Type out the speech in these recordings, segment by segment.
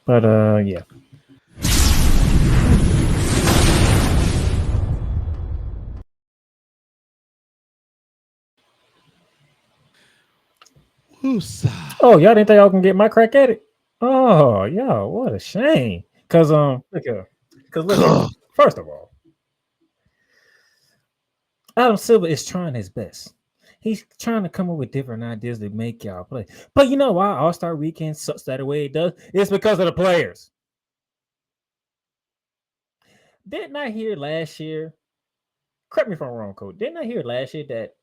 But yeah. Oh, y'all didn't think I can get my crack at it? Oh, yeah, what a shame. Cause look here. First of all, Adam Silver is trying his best. He's trying to come up with different ideas to make y'all play. But you know why All-Star Weekend sucks that way it does? It's because of the players. Didn't I hear last year? Correct me if I'm wrong, Coach. Didn't I hear last year that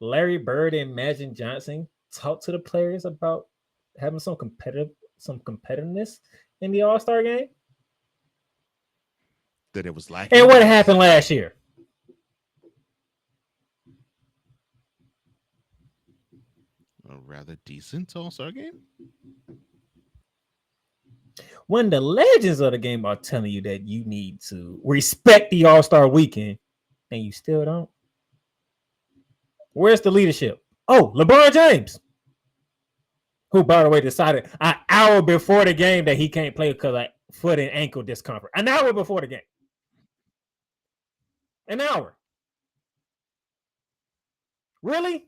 Larry Bird and Magic Johnson talked to the players about having some competitiveness in the All-Star game? That it was lacking. And what happened last year? A rather decent All-Star game. When the legends of the game are telling you that you need to respect the All-Star Weekend, and you still don't, where's the leadership? Oh, LeBron James, who, by the way, decided an hour before the game that he can't play because of foot and ankle discomfort. An hour before the game. An hour. Really?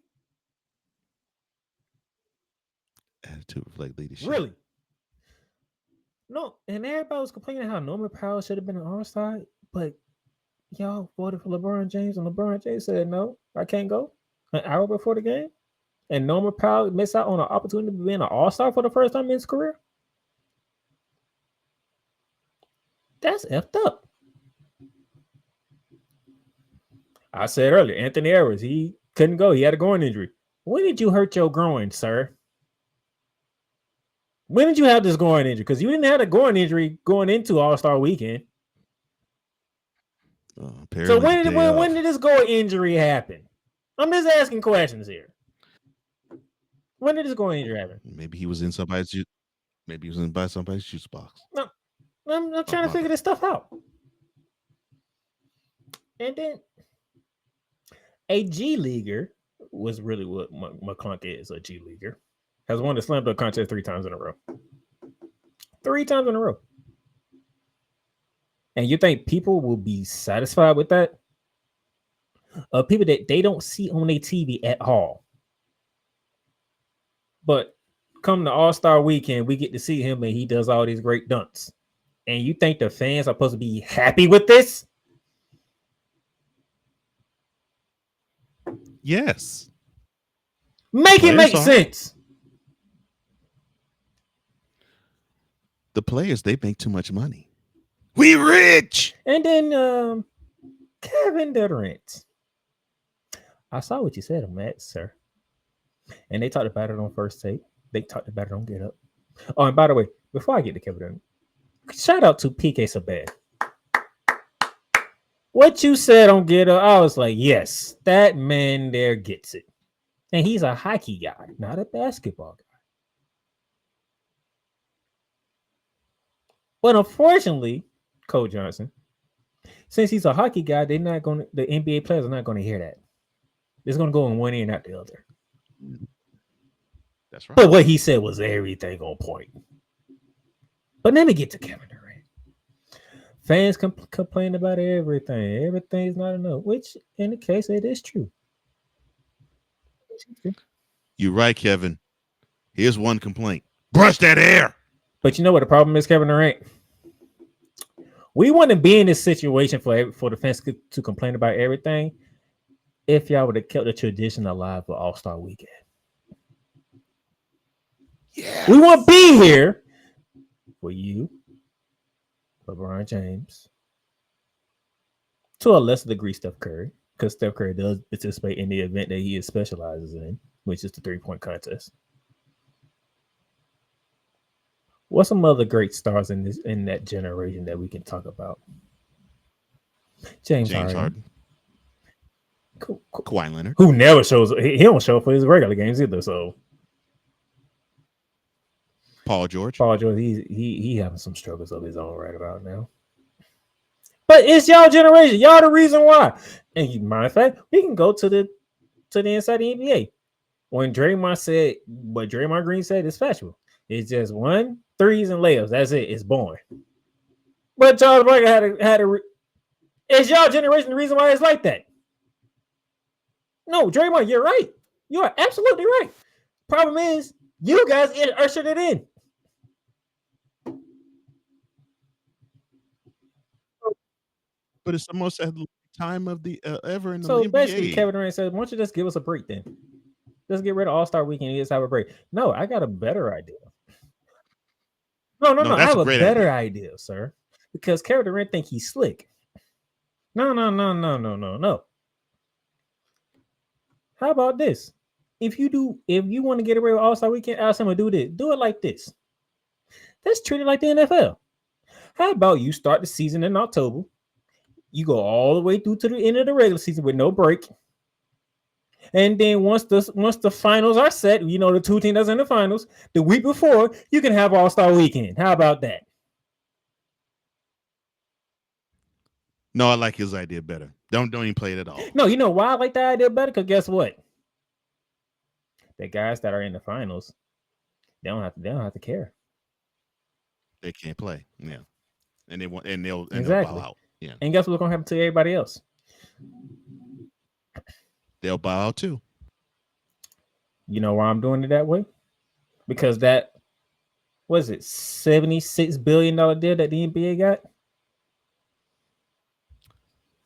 Attitude reflect leadership. Really? No, and everybody was complaining how Norman Powell should have been an All-Star, but y'all voted for LeBron James, and LeBron James said, no, I can't go an hour before the game. And Norman Powell missed out on an opportunity to be an All-Star for the first time in his career. That's effed up. I said earlier, Anthony Edwards, he couldn't go. He had a groin injury. When did you hurt your groin, sir? When did you have this groin injury? Because you didn't have a groin injury going into All-Star Weekend. So when did this groin injury happen? I'm just asking questions here. When did this groin injury happen? Maybe he was in somebody's juice box. No, I'm trying to figure this stuff out. And then a G Leaguer was really what McClunk is, a G Leaguer. Has won the slam dunk contest 3 times in a row. 3 times in a row. And you think people will be satisfied with that? People that they don't see on their TV at all. But come the All-Star Weekend, we get to see him and he does all these great dunks. And you think the fans are supposed to be happy with this? Yes. Make it make sense. The players, they make too much money. We rich. And then Kevin Durant. I saw what you said on that, sir. And they talked about it on First Take. They talked about it on Get Up. Oh, and by the way, before I get to Kevin Durant, shout out to PK Subban. What you said on Get Up, I was like, yes, that man there gets it. And he's a hockey guy, not a basketball guy. But unfortunately, Cole Johnson, since he's a hockey guy, the NBA players are not going to hear that. It's going to go in one ear and not the other. That's right. But what he said was everything on point. But let me get to Kevin Durant. Fans complain about everything. Everything's not enough, which in the case, it is true. You're right, Kevin. Here's one complaint. Brush that hair. But you know what the problem is, Kevin Durant? We wouldn't be in this situation for the fans to complain about everything if y'all would have kept the tradition alive for All-Star Weekend. Yes. We won't be here for you, LeBron James, to a lesser degree, Steph Curry, because Steph Curry does participate in the event that he specializes in, which is the 3-point contest. What's some other great stars in that generation that we can talk about? James Harden. Kawhi Leonard, who never shows. He don't show up for his regular games either. So Paul George, he having some struggles of his own right about now. But it's y'all generation. Y'all the reason why. And matter of fact, we can go to the inside the NBA. When Draymond said what Draymond Green said is factual. It's just 1, 3s, and layups. That's it. It's boring. But Charles Barkley had a. It's y'all generation the reason why it's like that. No, Draymond, you're right. You are absolutely right. Problem is, you guys ushered it in. But it's almost at the time of the ever in the So basically, NBA. Kevin Durant said, "Why don't you just give us a break then? Just get rid of All-Star Weekend and just have a break." No, I got a better idea. No. I That's have a a great better idea. idea, sir. Because Kevin Durant think he's slick. No. How about this? If you want to get away with All-Star Weekend, ask him to do this. Do it like this. Let's treat it like the NFL. How about you start the season in October? You go all the way through to the end of the regular season with no break. And then once the finals are set, you know the two teams that's in the finals, the week before, you can have All-Star Weekend. How about that? No, I like his idea better. Don't even play it at all. No, you know why I like that idea better? Because guess what? The guys that are in the finals, they don't have to care. They can't play. Yeah. And they'll Exactly. bow out. Yeah. And guess what's gonna happen to everybody else? They'll bow out too. You know why I'm doing it that way? Because that was it $76 billion deal that the NBA got?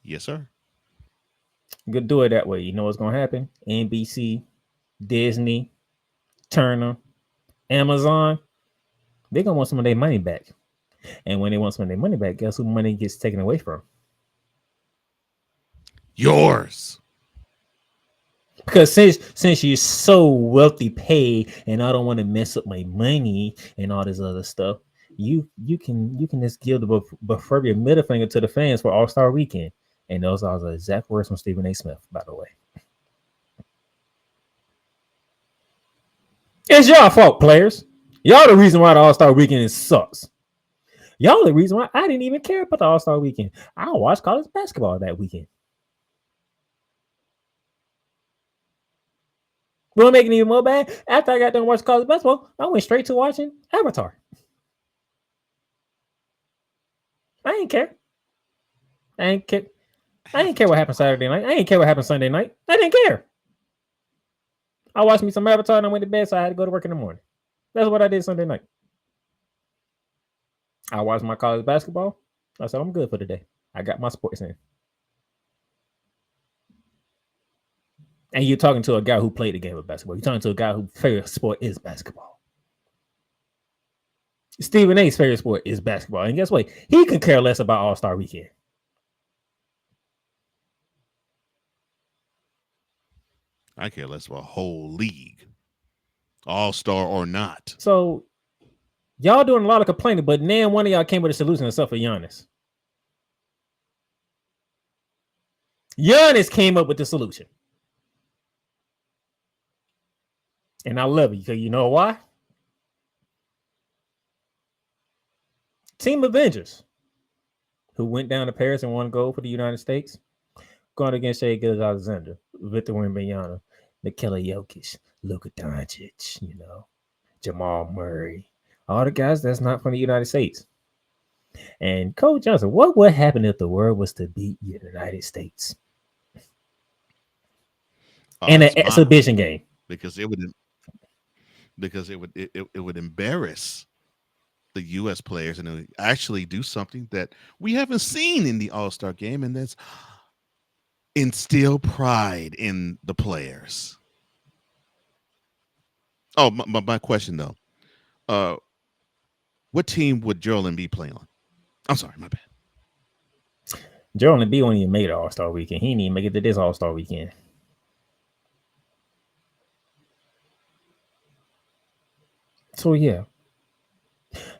Yes, sir. You could do it that way. You know what's gonna happen? NBC, Disney, Turner, Amazon, they're gonna want some of their money back. And when they want some of their money back, guess who money gets taken away from? Yours. Because since you're so wealthy paid and I don't want to mess up my money and all this other stuff, you can just give the proverbial middle finger to the fans for All-Star Weekend. And those are the exact words from Stephen A. Smith, by the way. It's y'all fault, players. Y'all the reason why the All-Star Weekend sucks. Y'all the reason why I didn't even care about the All-Star Weekend. I watched college basketball that weekend. What make it even more bad? After I got done watching college basketball, I went straight to watching Avatar. I ain't care. I ain't care. I didn't care what happened Saturday night. I didn't care what happened Sunday night. I didn't care. I watched me some Avatar and I went to bed, so I had to go to work in the morning. That's what I did Sunday night. I watched my college basketball. I said, I'm good for the day. I got my sports in. And you're talking to a guy who played the game of basketball. You're talking to a guy whose favorite sport is basketball. Stephen A's favorite sport is basketball. And guess what? He could care less about All-Star Weekend. I care less about a whole league, All-Star or not. So y'all doing a lot of complaining, but then one of y'all came with a solution except for Giannis. Giannis came up with the solution. And I love it because you know why? Team Avengers, who went down to Paris and won gold for the United States, going against Shea Gilgeous-Alexander, Victor Wembanyama, Nikola Jokic, Luka Doncic, Jamal Murray, all the guys that's not from the United States. And Coach Johnson, what would happen if the world was to beat the United States in an exhibition game? Because it would embarrass the U.S. players and actually do something that we haven't seen in the All-Star game, and that's instill pride in the players. Oh, my question though, what team would Joel Embiid play on? I'm sorry, my bad. Joel Embiid only made it All-Star Weekend. He didn't even make it to this All-Star Weekend. So yeah,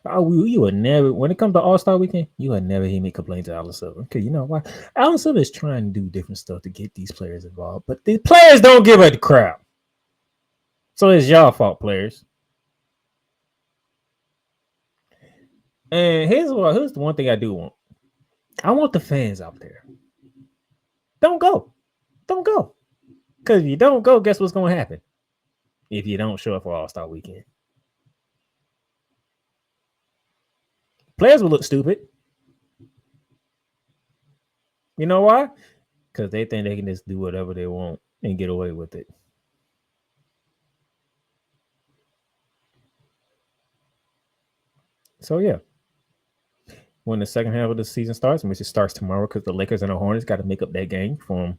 you would never, when it comes to All-Star Weekend, you would never hear me complain to Alan Silver. Because you know why? Alan Silver is trying to do different stuff to get these players involved, but the players don't give a crap. So it's y'all fault, players. And here's the one thing I do want. I want the fans out there. Don't go. Because if you don't go, guess what's going to happen? If you don't show up for All-Star Weekend. Players will look stupid. You know why? Because they think they can just do whatever they want and get away with it. So yeah, when the second half of the season starts, which it starts tomorrow, because the Lakers and the Hornets got to make up that game from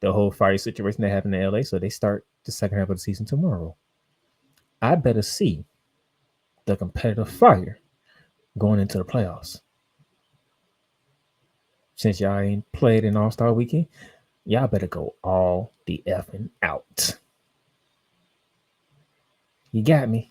the whole fire situation that happened in LA. So they start the second half of the season tomorrow. I better see the competitive fire going into the playoffs. Since y'all ain't played in All Star Weekend, y'all better go all the effing out. You got me.